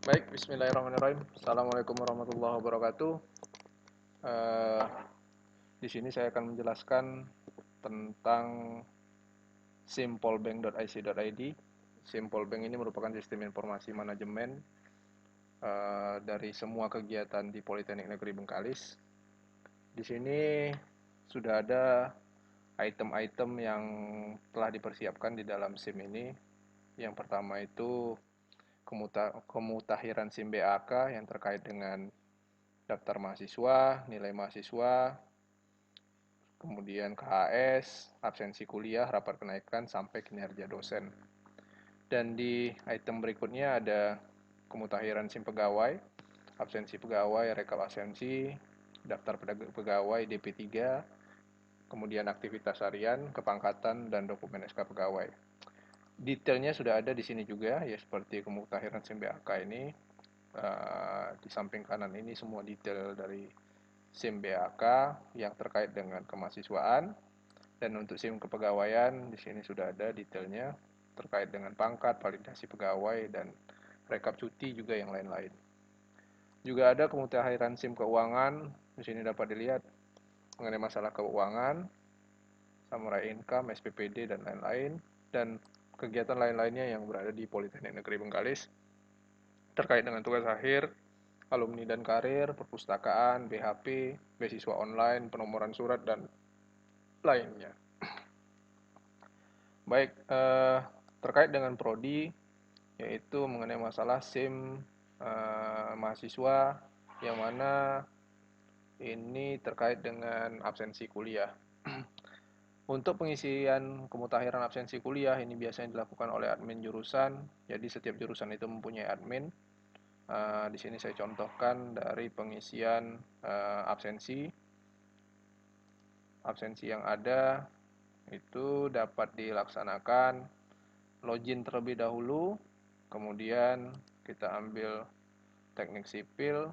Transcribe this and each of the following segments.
Baik, bismillahirrahmanirrahim. Assalamualaikum warahmatullahi wabarakatuh. Eh, di sini saya akan menjelaskan tentang simpolbank.ic.id. Simpolbank ini merupakan sistem informasi manajemen dari semua kegiatan di Politeknik Negeri Bengkalis. Di sini sudah ada item-item yang telah dipersiapkan di dalam SIM ini. Yang pertama itu kemutahiran SIM BAK yang terkait dengan daftar mahasiswa, nilai mahasiswa, kemudian KHS, absensi kuliah, rapat kenaikan, sampai kinerja dosen. Dan di item berikutnya ada kemutahiran SIM pegawai, absensi pegawai, rekap absensi, daftar pegawai DP3, kemudian aktivitas harian, kepangkatan, dan dokumen SK pegawai. Detailnya sudah ada di sini juga, ya seperti kemutahiran SIM BAK ini. Di samping kanan ini semua detail dari SIM BAK yang terkait dengan kemahasiswaan, dan untuk SIM kepegawaian di sini sudah ada detailnya terkait dengan pangkat, validasi pegawai, dan rekap cuti juga yang lain-lain. Juga ada kemutahiran SIM keuangan, di sini dapat dilihat mengenai masalah keuangan, samurai income, SPPD, dan lain-lain, dan kegiatan lain-lainnya yang berada di Politeknik Negeri Bengkalis terkait dengan tugas akhir, alumni dan karir, perpustakaan, BHP, beasiswa online, penomoran surat, dan lainnya. Baik, terkait dengan prodi, yaitu mengenai masalah SIM mahasiswa, yang mana ini terkait dengan absensi kuliah. Untuk pengisian kemutahiran absensi kuliah ini biasanya dilakukan oleh admin jurusan. Jadi setiap jurusan itu mempunyai admin. Di sini saya contohkan dari pengisian absensi. Absensi yang ada itu dapat dilaksanakan login terlebih dahulu, kemudian kita ambil teknik sipil,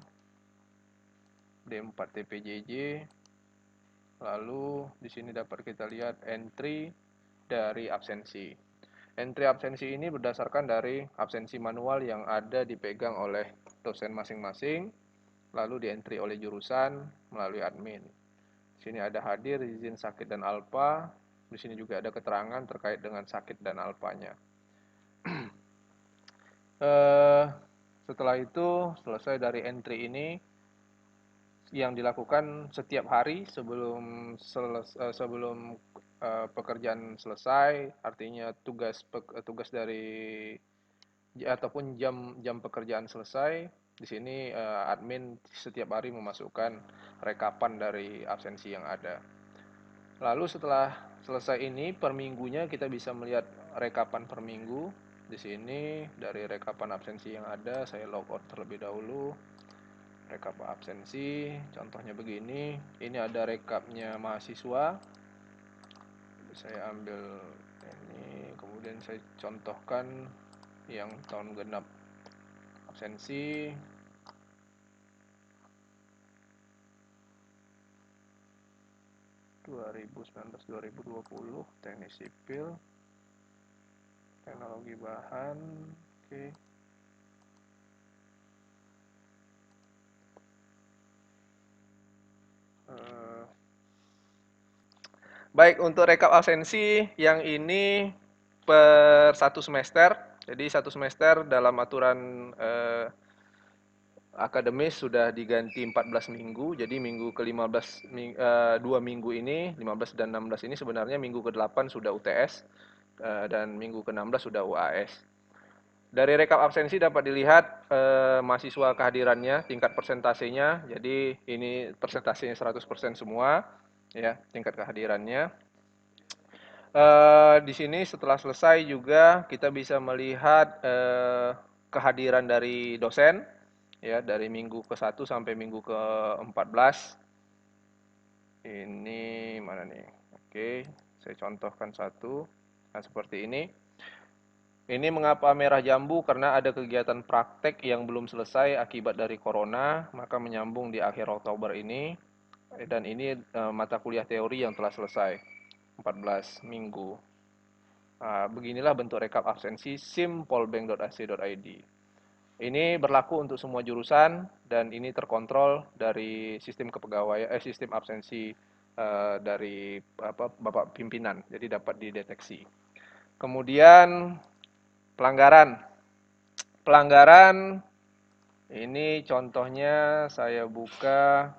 D4 TPJJ, lalu di sini dapat kita lihat entry dari absensi. Entry absensi ini berdasarkan dari absensi manual yang ada dipegang oleh dosen masing-masing, lalu di-entry oleh jurusan melalui admin. Di sini ada hadir, izin, sakit, dan alpa. Di sini juga ada keterangan terkait dengan sakit dan alpanya. Setelah itu, selesai dari entry ini, yang dilakukan setiap hari sebelum pekerjaan selesai, artinya tugas dari ataupun jam pekerjaan selesai. Di sini admin setiap hari memasukkan rekapan dari absensi yang ada. Lalu setelah selesai ini, per minggunya kita bisa melihat rekapan per minggu. Di sini dari rekapan absensi yang ada, saya logout terlebih dahulu. Rekap absensi, contohnya begini. Ini ada rekapnya mahasiswa. Saya ambil ini, kemudian saya contohkan yang tahun genap absensi. Dua 2019-2020, teknik sipil, teknologi bahan, oke. Baik, untuk rekap absensi yang ini per satu semester. Jadi satu semester dalam aturan akademis sudah diganti 14 minggu. Jadi minggu ke-15, 2 minggu ini, 15 dan 16 ini sebenarnya minggu ke-8 sudah UTS, dan minggu ke-16 sudah UAS. Dari rekap absensi dapat dilihat mahasiswa kehadirannya, tingkat persentasenya. Jadi ini persentasenya 100% semua, ya, tingkat kehadirannya. Di sini setelah selesai juga kita bisa melihat kehadiran dari dosen, ya, dari minggu ke-1 sampai minggu ke-14. Ini mana nih? Oke, saya contohkan satu. Nah, seperti ini. Ini mengapa merah jambu? Karena ada kegiatan praktek yang belum selesai akibat dari corona, maka menyambung di akhir Oktober ini. Dan ini mata kuliah teori yang telah selesai, 14 minggu. Beginilah bentuk rekap absensi simpolbank.ac.id. Ini berlaku untuk semua jurusan dan ini terkontrol dari sistem kepegawaian, sistem absensi dari Bapak pimpinan, jadi dapat dideteksi. Kemudian pelanggaran. Pelanggaran ini contohnya saya buka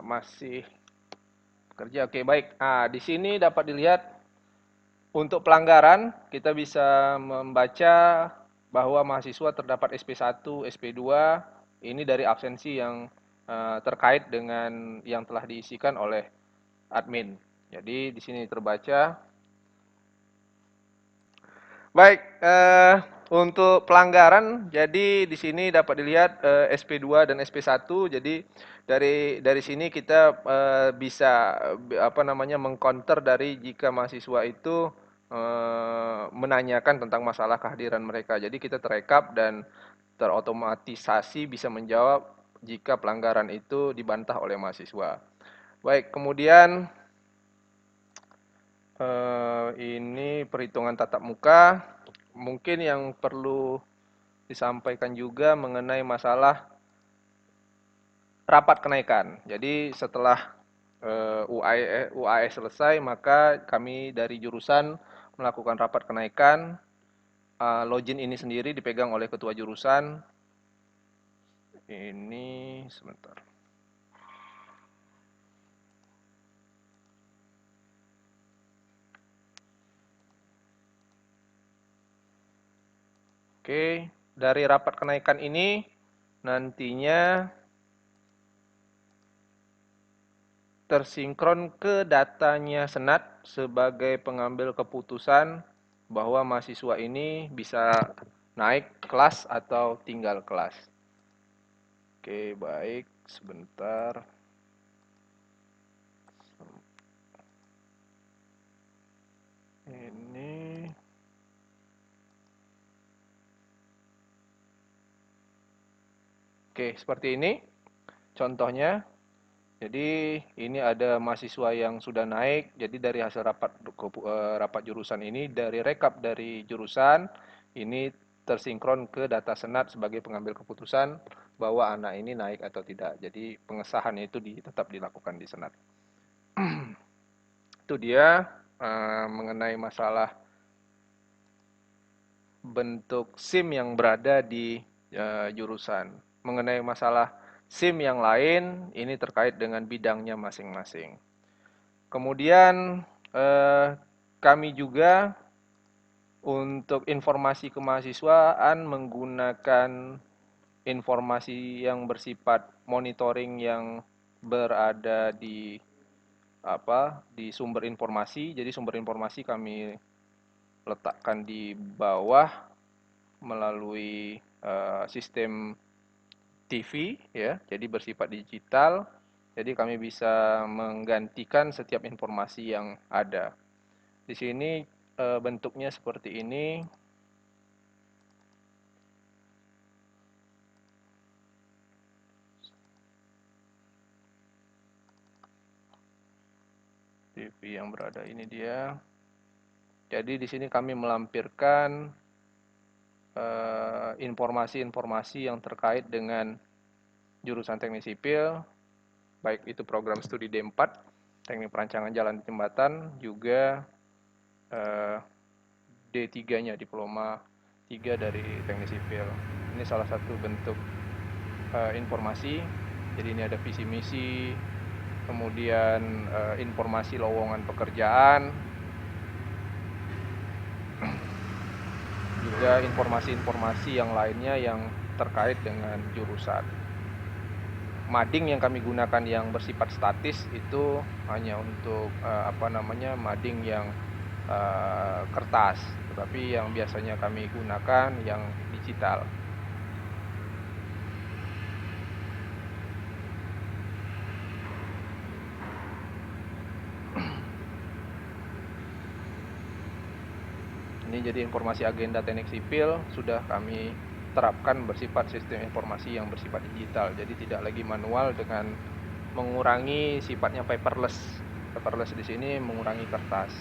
masih kerja. Oke, baik. Di sini dapat dilihat untuk pelanggaran kita bisa membaca bahwa mahasiswa terdapat SP1, SP2 ini dari absensi yang terkait dengan yang telah diisikan oleh admin. Jadi di sini terbaca. Baik, untuk pelanggaran, jadi di sini dapat dilihat SP2 dan SP1. Jadi dari sini kita bisa mengcounter dari jika mahasiswa itu menanyakan tentang masalah kehadiran mereka. Jadi kita terekap dan terotomatisasi bisa menjawab jika pelanggaran itu dibantah oleh mahasiswa. Baik, kemudian ini perhitungan tatap muka. Mungkin yang perlu disampaikan juga mengenai masalah rapat kenaikan. Jadi setelah UAS selesai, maka kami dari jurusan melakukan rapat kenaikan. Login ini sendiri dipegang oleh ketua jurusan. Ini sebentar. Oke, dari rapat kenaikan ini nantinya tersinkron ke datanya Senat sebagai pengambil keputusan bahwa mahasiswa ini bisa naik kelas atau tinggal kelas. Oke, baik, sebentar. Ini oke, seperti ini contohnya. Jadi ini ada mahasiswa yang sudah naik. Jadi dari hasil rapat jurusan ini, dari rekap dari jurusan ini tersinkron ke data Senat sebagai pengambil keputusan bahwa anak ini naik atau tidak. Jadi pengesahan itu tetap dilakukan di Senat. Itu dia mengenai masalah bentuk SIM yang berada di jurusan. Mengenai masalah SIM yang lain, ini terkait dengan bidangnya masing-masing. Kemudian kami juga untuk informasi kemahasiswaan menggunakan informasi yang bersifat monitoring yang berada di sumber informasi. Jadi sumber informasi kami letakkan di bawah melalui sistem TV ya, jadi bersifat digital. Jadi kami bisa menggantikan setiap informasi yang ada. Di sini bentuknya seperti ini. TV yang berada ini dia. Jadi di sini kami melampirkan informasi-informasi yang terkait dengan jurusan teknik sipil, baik itu program studi D4, teknik perancangan jalan jembatan, juga D3-nya, diploma 3 dari teknik sipil. Ini salah satu bentuk informasi. Jadi ini ada visi misi, kemudian informasi lowongan pekerjaan, juga informasi-informasi yang lainnya yang terkait dengan jurusan. Mading yang kami gunakan yang bersifat statis itu hanya untuk mading yang kertas, tetapi yang biasanya kami gunakan yang digital. Ini jadi informasi agenda teknik sipil sudah kami terapkan bersifat sistem informasi yang bersifat digital. Jadi tidak lagi manual dengan mengurangi sifatnya paperless. Paperless di sini mengurangi kertas.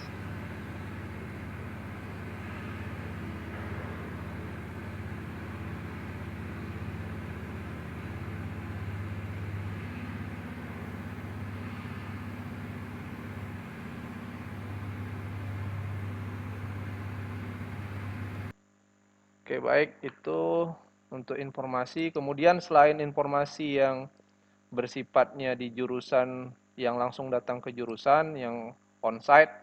Oke, baik, itu untuk informasi. Kemudian selain informasi yang bersifatnya di jurusan yang langsung datang ke jurusan, yang onsite,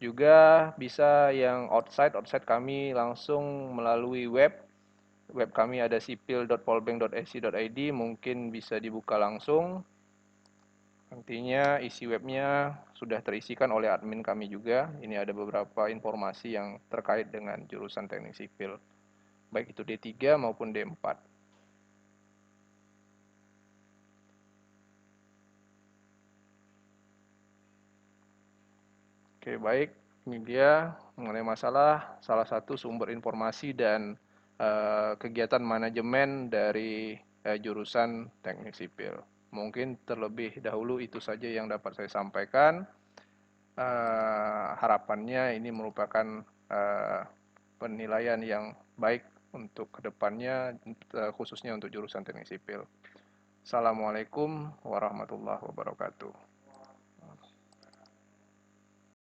juga bisa yang outside. Outside kami langsung melalui web. Web kami ada sipil.polbank.ac.id, mungkin bisa dibuka langsung. Nantinya isi webnya sudah terisikan oleh admin kami juga. Ini ada beberapa informasi yang terkait dengan jurusan teknik sipil, baik itu D3 maupun D4. Oke, baik. Ini dia mengenai masalah salah satu sumber informasi dan kegiatan manajemen dari jurusan teknik sipil. Mungkin terlebih dahulu itu saja yang dapat saya sampaikan. Harapannya ini merupakan penilaian yang baik untuk kedepannya, khususnya untuk jurusan teknik sipil. Assalamualaikum warahmatullahi wabarakatuh.